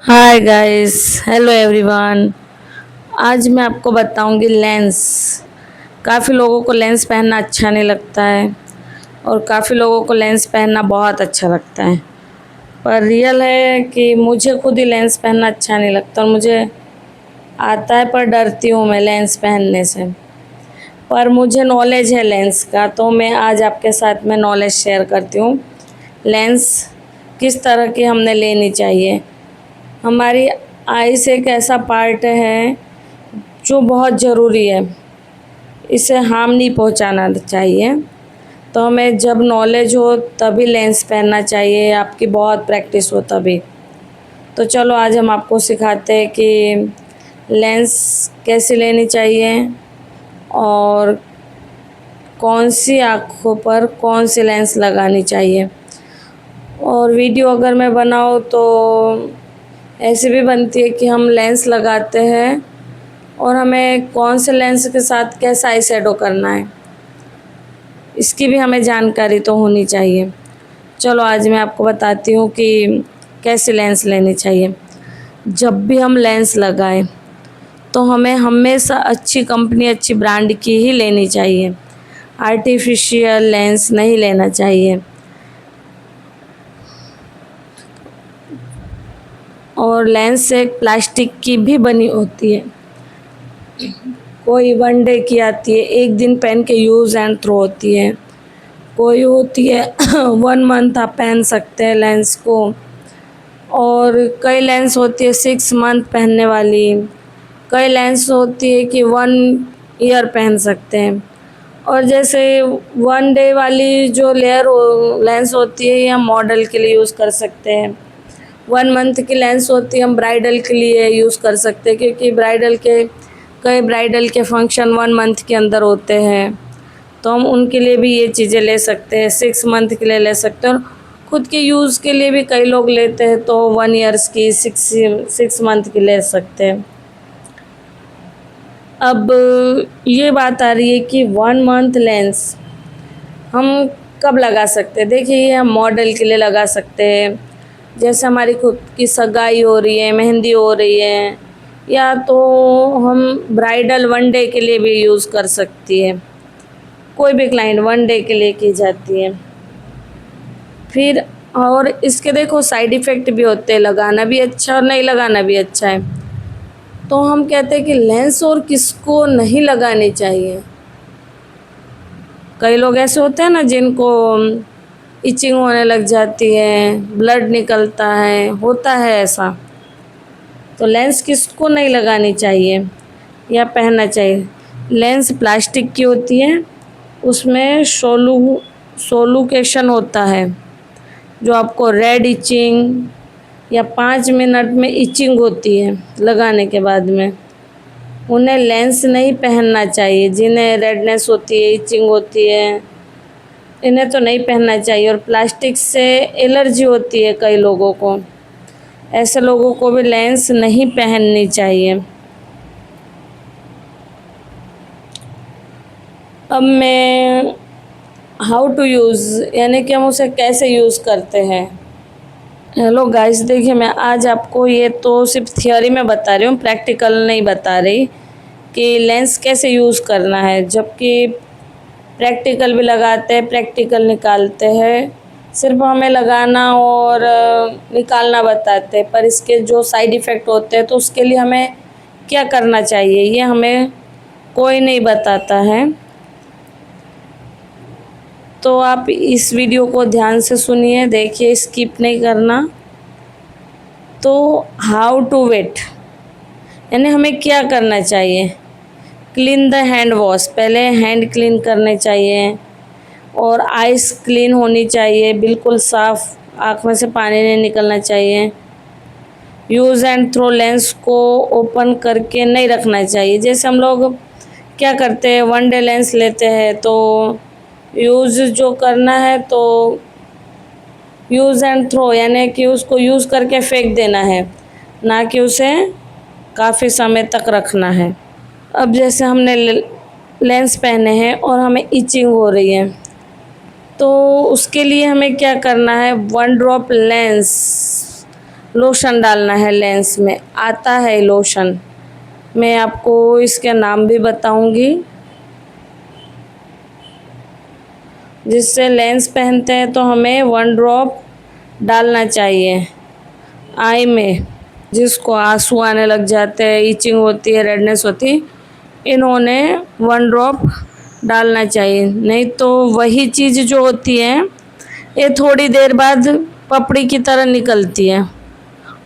Hi guys, hello everyone. आज मैं आपको बताऊंगी लेंस। काफ़ी लोगों को लेंस पहनना अच्छा नहीं लगता है और काफ़ी लोगों को लेंस पहनना बहुत अच्छा लगता है। पर रियल है कि मुझे खुद ही लेंस पहनना अच्छा नहीं लगता और मुझे आता है, पर डरती हूँ मैं लेंस पहनने से। पर मुझे नॉलेज है लेंस का, तो मैं आज आपके साथ में नॉलेज शेयर करती हूँ। लेंस किस तरह की हमने लेनी चाहिए। हमारी आइस एक ऐसा पार्ट है जो बहुत ज़रूरी है, इसे हार्म नहीं पहुंचाना चाहिए। तो हमें जब नॉलेज हो तभी लेंस पहनना चाहिए, आपकी बहुत प्रैक्टिस हो तभी। तो चलो आज हम आपको सिखाते हैं कि लेंस कैसे लेनी चाहिए और कौन सी आँखों पर कौन सी लेंस लगानी चाहिए। और वीडियो अगर मैं बनाऊँ तो ऐसे भी बनती है कि हम लेंस लगाते हैं और हमें कौन से लेंस के साथ कैसा आई शेडो करना है, इसकी भी हमें जानकारी तो होनी चाहिए। चलो आज मैं आपको बताती हूँ कि कैसे लेंस लेनी चाहिए। जब भी हम लेंस लगाएं तो हमें हमेशा अच्छी कंपनी, अच्छी ब्रांड की ही लेनी चाहिए। आर्टिफिशियल लेंस नहीं लेना चाहिए। और लेंस एक प्लास्टिक की भी बनी होती है। कोई वन डे की आती है, एक दिन पहन के यूज़ एंड थ्रो होती है। कोई होती है 1 मंथ आप पहन सकते हैं लेंस को। और कई लेंस होती है 6 मंथ पहनने वाली। कई लेंस होती है कि 1 ईयर पहन सकते हैं। और जैसे 1 डे वाली जो लेंस होती है ये हम मॉडल के लिए यूज़ कर सकते हैं। 1 मंथ की लेंस होती है हम ब्राइडल के लिए यूज़ कर सकते हैं, क्योंकि कई ब्राइडल के फंक्शन 1 मंथ के अंदर होते हैं। तो हम उनके लिए भी ये चीज़ें ले सकते हैं, 6 मंथ के लिए ले सकते हैं। और खुद के यूज़ के लिए भी कई लोग लेते हैं, तो 1 ईयर्स की 6 मंथ की ले सकते हैं। अब ये बात आ रही है कि 1 मंथ लेंस हम कब लगा सकते हैं। देखिए, ये हम मॉडल के लिए लगा सकते हैं, जैसे हमारी खुद की सगाई हो रही है, मेहंदी हो रही है, या तो हम ब्राइडल 1 डे के लिए भी यूज़ कर सकती है। कोई भी क्लाइंट 1 डे के लिए की जाती है। फिर और इसके देखो साइड इफ़ेक्ट भी होते हैं, लगाना भी अच्छा और नहीं लगाना भी अच्छा है। तो हम कहते हैं कि लेंस और किसको नहीं लगानी चाहिए। कई लोग ऐसे होते हैं ना जिनको इचिंग होने लग जाती है, ब्लड निकलता है, होता है ऐसा। तो लेंस किसको नहीं लगानी चाहिए या पहनना चाहिए। लेंस प्लास्टिक की होती है, उसमें सोलूकेशन होता है जो आपको रेड इचिंग या 5 मिनट में इचिंग होती है लगाने के बाद में। उन्हें लेंस नहीं पहनना चाहिए। जिन्हें रेडनेस होती है, इचिंग होती है, इन्हें तो नहीं पहनना चाहिए। और प्लास्टिक से एलर्जी होती है कई लोगों को, ऐसे लोगों को भी लेंस नहीं पहननी चाहिए। अब मैं हाउ टू यूज़, यानी कि हम उसे कैसे यूज़ करते हैं। हेलो गाइस, देखिए मैं आज आपको ये तो सिर्फ थियोरी में बता रही हूँ, प्रैक्टिकल नहीं बता रही कि लेंस कैसे यूज़ करना है। जबकि प्रैक्टिकल भी लगाते हैं, प्रैक्टिकल निकालते हैं, सिर्फ हमें लगाना और निकालना बताते हैं। पर इसके जो साइड इफ़ेक्ट होते हैं तो उसके लिए हमें क्या करना चाहिए ये हमें कोई नहीं बताता है। तो आप इस वीडियो को ध्यान से सुनिए, देखिए, स्किप नहीं करना। तो हाउ टू वेट, यानी हमें क्या करना चाहिए। क्लीन द हैंड वॉश, पहले हैंड क्लीन करने चाहिए। और आइस क्लीन होनी चाहिए, बिल्कुल साफ़, आँख में से पानी नहीं निकलना चाहिए। यूज़ एंड थ्रो लेंस को ओपन करके नहीं रखना चाहिए। जैसे हम लोग क्या करते हैं, 1 डे लेंस लेते हैं तो यूज़ जो करना है तो यूज़ एंड थ्रो, यानी कि उसको यूज़ करके फेंक देना है, ना कि उसे काफ़ी समय तक रखना है। अब जैसे हमने लेंस पहने हैं और हमें इचिंग हो रही है, तो उसके लिए हमें क्या करना है। 1 ड्रॉप लेंस लोशन डालना है लेंस में, आता है लोशन। मैं आपको इसके नाम भी बताऊंगी। जिससे लेंस पहनते हैं तो हमें 1 ड्रॉप डालना चाहिए आई में। जिसको आंसू आने लग जाते हैं, इचिंग होती है, रेडनेस होती है, इन्होंने 1 ड्रॉप डालना चाहिए। नहीं तो वही चीज़ जो होती है ये थोड़ी देर बाद पपड़ी की तरह निकलती है,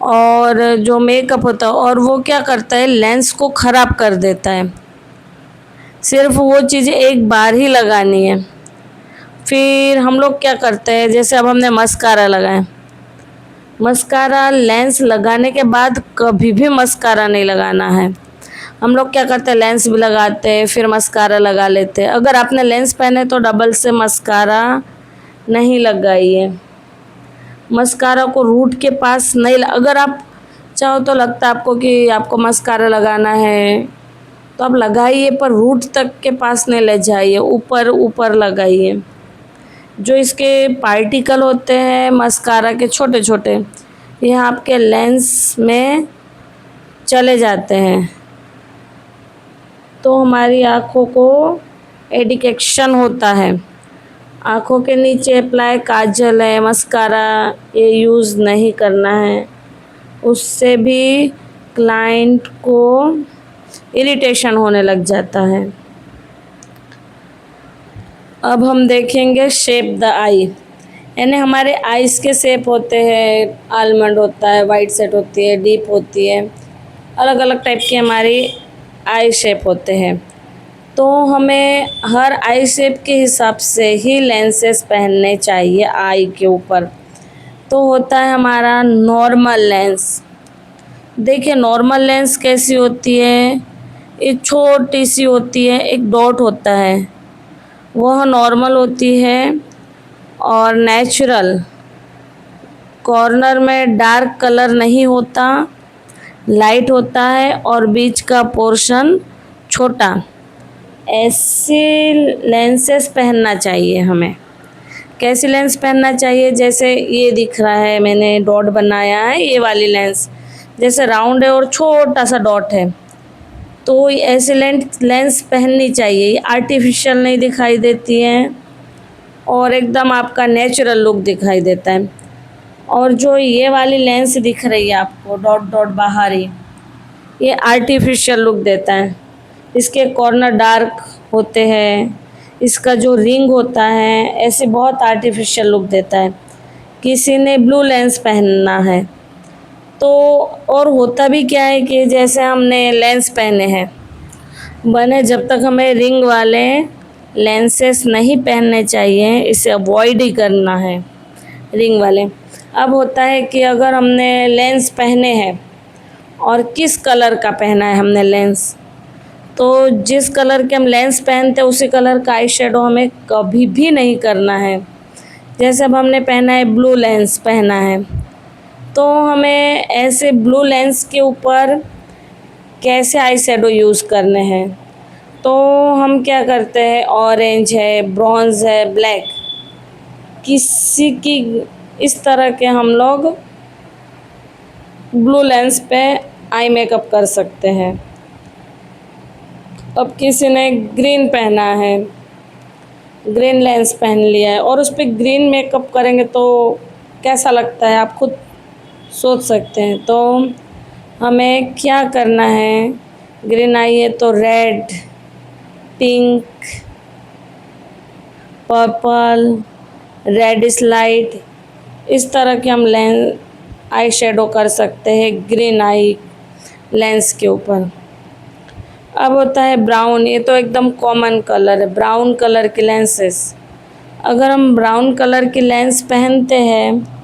और जो मेकअप होता है और वो क्या करता है, लेंस को ख़राब कर देता है। सिर्फ वो चीज़ एक बार ही लगानी है। फिर हम लोग क्या करते हैं, जैसे अब हमने मस्कारा लगाया, मस्कारा लेंस लगाने के बाद कभी भी मस्कारा नहीं लगाना है। हम लोग क्या करते हैं, लेंस भी लगाते हैं फिर मस्कारा लगा लेते हैं। अगर आपने लेंस पहने तो डबल से मस्कारा नहीं लगाइए। मस्कारा को रूट के पास नहीं अगर आप चाहो तो लगता है आपको कि आपको मस्कारा लगाना है तो आप लगाइए, पर रूट तक के पास नहीं ले जाइए, ऊपर ऊपर लगाइए। जो इसके पार्टिकल होते हैं मस्कारा के छोटे छोटे, ये आपके लेंस में चले जाते हैं तो हमारी आँखों को एडिक्शन होता है। आँखों के नीचे अप्लाई काजल है, मस्कारा, ये यूज़ नहीं करना है। उससे भी क्लाइंट को इरिटेशन होने लग जाता है। अब हम देखेंगे शेप द आई, यानी हमारे आइज़ के शेप होते हैं। आलमंड होता है, वाइट सेट होती है, डीप होती है, अलग अलग टाइप की हमारी आई शेप होते हैं। तो हमें हर आई शेप के हिसाब से ही लेंसेस पहनने चाहिए आई के ऊपर। तो होता है हमारा नॉर्मल लेंस। देखिए नॉर्मल लेंस कैसी होती है, एक छोटी सी होती है, एक डॉट होता है, वह नॉर्मल होती है। और नेचुरल कॉर्नर में डार्क कलर नहीं होता, लाइट होता है और बीच का पोर्शन छोटा। ऐसे लेंसेस पहनना चाहिए हमें। कैसी लेंस पहनना चाहिए, जैसे ये दिख रहा है मैंने डॉट बनाया है, ये वाली लेंस जैसे राउंड है और छोटा सा डॉट है, तो ऐसे लेंस पहननी चाहिए। ये आर्टिफिशियल नहीं दिखाई देती हैं और एकदम आपका नेचुरल लुक दिखाई देता है। और जो ये वाली लेंस दिख रही है आपको डॉट डॉट बाहरी, ये आर्टिफिशियल लुक देता है। इसके कॉर्नर डार्क होते हैं, इसका जो रिंग होता है ऐसे बहुत आर्टिफिशियल लुक देता है। किसी ने ब्लू लेंस पहनना है तो, और होता भी क्या है कि जैसे हमने लेंस पहने हैं बने, जब तक हमें रिंग वाले लेंसेस नहीं पहनने चाहिए, इसे अवॉइड ही करना है रिंग वाले। अब होता है कि अगर हमने लेंस पहने हैं और किस कलर का पहना है हमने लेंस, तो जिस कलर के हम लेंस पहनते हैं उसी कलर का आई शेडो हमें कभी भी नहीं करना है। जैसे अब हमने पहना है ब्लू लेंस पहना है, तो हमें ऐसे ब्लू लेंस के ऊपर कैसे आई शेडो यूज़ करने हैं, तो हम क्या करते हैं, ऑरेंज है, ब्रॉन्ज है, ब्लैक, किसी की इस तरह के हम लोग ब्लू लेंस पे आई मेकअप कर सकते हैं। अब किसी ने ग्रीन पहना है, ग्रीन लेंस पहन लिया है और उस पर ग्रीन मेकअप करेंगे तो कैसा लगता है आप खुद सोच सकते हैं। तो हमें क्या करना है, ग्रीन आई है तो red, pink, purple, red slight, इस तरह के हम आई शेडो कर सकते हैं ग्रीन आई लेंस के ऊपर। अब होता है ब्राउन, ये तो एकदम कॉमन कलर है, ब्राउन कलर की लेंसेस। अगर हम ब्राउन कलर की लेंस पहनते हैं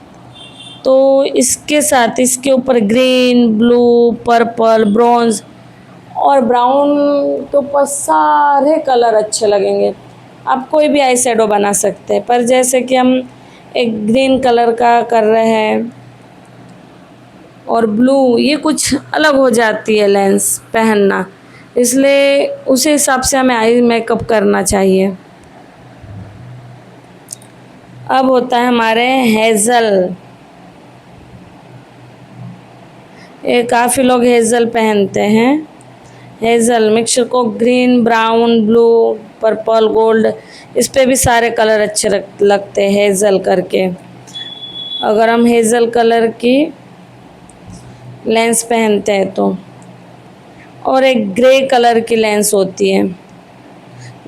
तो इसके साथ इसके ऊपर ग्रीन, ब्लू, पर्पल, ब्रॉन्ज और ब्राउन के ऊपर सारे कलर अच्छे लगेंगे। आप कोई भी आई शेडो बना सकते हैं, पर जैसे कि हम एक ग्रीन कलर का कर रहे हैं और ब्लू, ये कुछ अलग हो जाती है लेंस पहनना, इसलिए उसी हिसाब से हमें आई मेकअप करना चाहिए। अब होता है हमारे हेज़ल। ये काफ़ी लोग हेज़ल पहनते हैं। हेज़ल मिक्सचर को green, brown, blue, purple, gold, इस पे भी सारे कलर अच्छे लगते हैं हेज़ल करके। अगर हम हेज़ल कलर की लेंस पहनते हैं तो, और एक ग्रे कलर की लेंस होती है।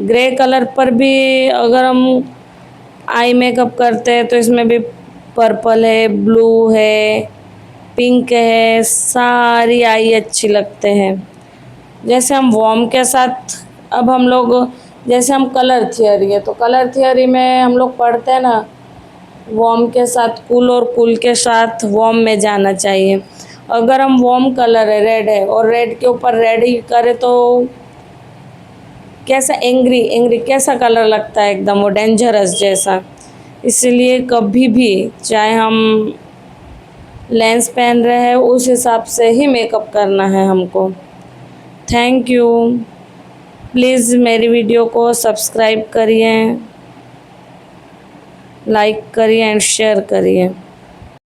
ग्रे कलर पर भी अगर हम आई मेकअप करते हैं तो इसमें भी पर्पल है, ब्लू है, पिंक है, सारी आई अच्छी लगते हैं। जैसे हम वॉर्म के साथ, अब हम लोग जैसे हम कलर थियरी है तो कलर थियरी में हम लोग पढ़ते हैं ना, वॉर्म के साथ कूल और कूल के साथ वॉर्म में जाना चाहिए। अगर हम वॉर्म कलर है, रेड है, और रेड के ऊपर रेड ही करें तो कैसा एंग्री एंग्री कैसा कलर लगता है, एकदम वो डेंजरस जैसा। इसलिए कभी भी चाहे हम लेंस पहन रहे हैं उस हिसाब से ही मेकअप करना है हमको। Thank you. प्लीज़ मेरी वीडियो को सब्सक्राइब करिए, लाइक करिए एंड शेयर करिए।